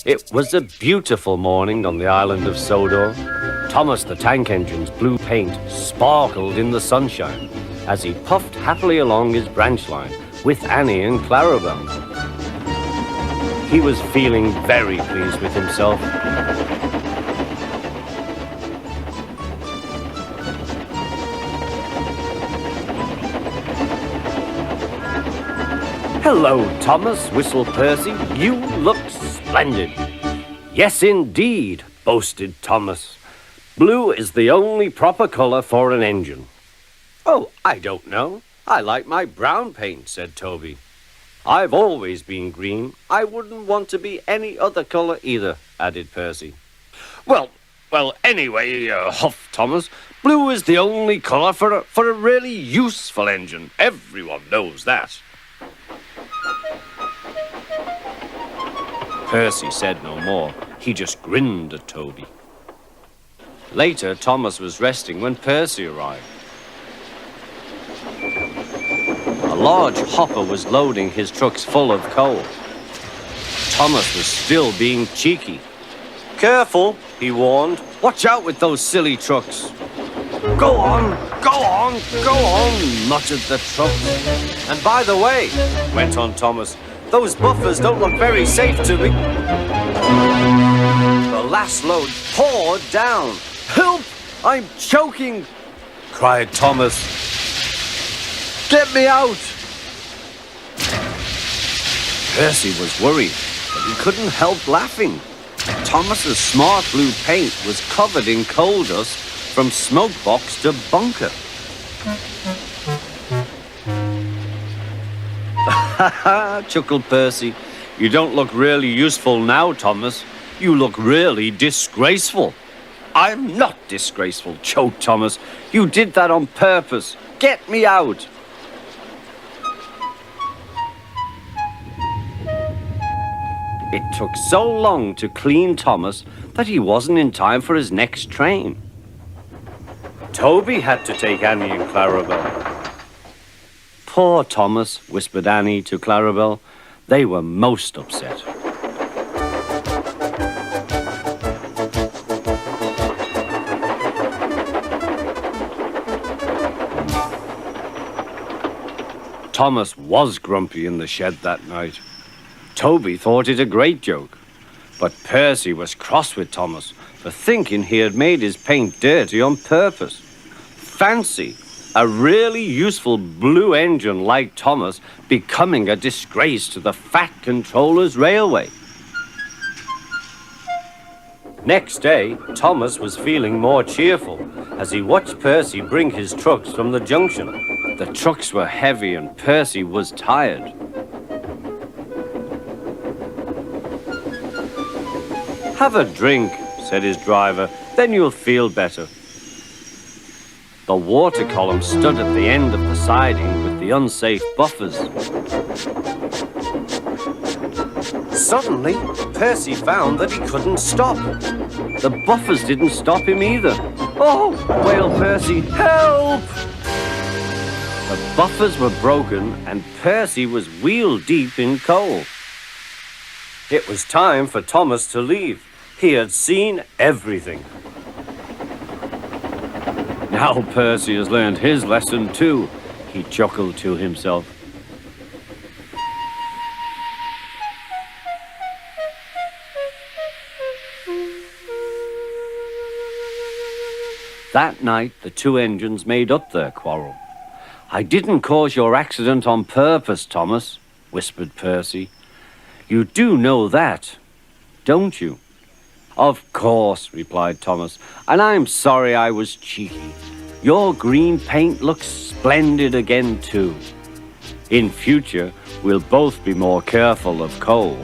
It was a beautiful morning on the island of Sodor. Thomas the Tank Engine's blue paint sparkled in the sunshine as he puffed happily along his branch line with Annie and Clarabelle. He was feeling very pleased with himself. "Hello, Thomas," whistled Percy. "You look splendid." "Yes, indeed," boasted Thomas. "Blue is the only proper color for an engine." "Oh, I don't know. I like my brown paint," said Toby. "I've always been green. I wouldn't want to be any other color either," added Percy. Well, anyway, huffed Thomas, "blue is the only color for a really useful engine. Everyone knows that." Percy said no more. He just grinned at Toby. Later, Thomas was resting when Percy arrived. A large hopper was loading his trucks full of coal. Thomas was still being cheeky. "Careful," he warned. "Watch out with those silly trucks." Go on, go on, muttered the trucks. "And by the way," went on Thomas, "those buffers don't look very safe to me." The last load poured down. "Help! I'm choking!" cried Thomas. "Get me out!" Percy was worried, but he couldn't help laughing. Thomas's smart blue paint was covered in coal dust from smoke box to bunker. "Ha ha," chuckled Percy. "You don't look really useful now, Thomas. You look really disgraceful." "I'm not disgraceful," choked Thomas. "You did that on purpose. Get me out." It took so long to clean Thomas that he wasn't in time for his next train. Toby had to take Annie and Clarabelle. "Poor Thomas," whispered Annie to Clarabelle. They were most upset. Thomas was grumpy in the shed that night. Toby thought it a great joke, but Percy was cross with Thomas for thinking he had made his paint dirty on purpose. Fancy a really useful blue engine like Thomas becoming a disgrace to the Fat Controller's Railway. Next day, Thomas was feeling more cheerful as he watched Percy bring his trucks from the junction. The trucks were heavy and Percy was tired. "Have a drink," said his driver, "then you'll feel better." The water column stood at the end of the siding with the unsafe buffers. Suddenly, Percy found that he couldn't stop. The buffers didn't stop him either. "Oh!" wailed Percy. "Help!" The buffers were broken and Percy was wheel-deep in coal. It was time for Thomas to leave. He had seen everything. "Now Percy has learned his lesson too," he chuckled to himself. That night, the two engines made up their quarrel. "I didn't cause your accident on purpose, Thomas," whispered Percy. "You do know that, don't you?" "Of course," replied Thomas, "and I'm sorry I was cheeky. Your green paint looks splendid again, too. In future, we'll both be more careful of coal."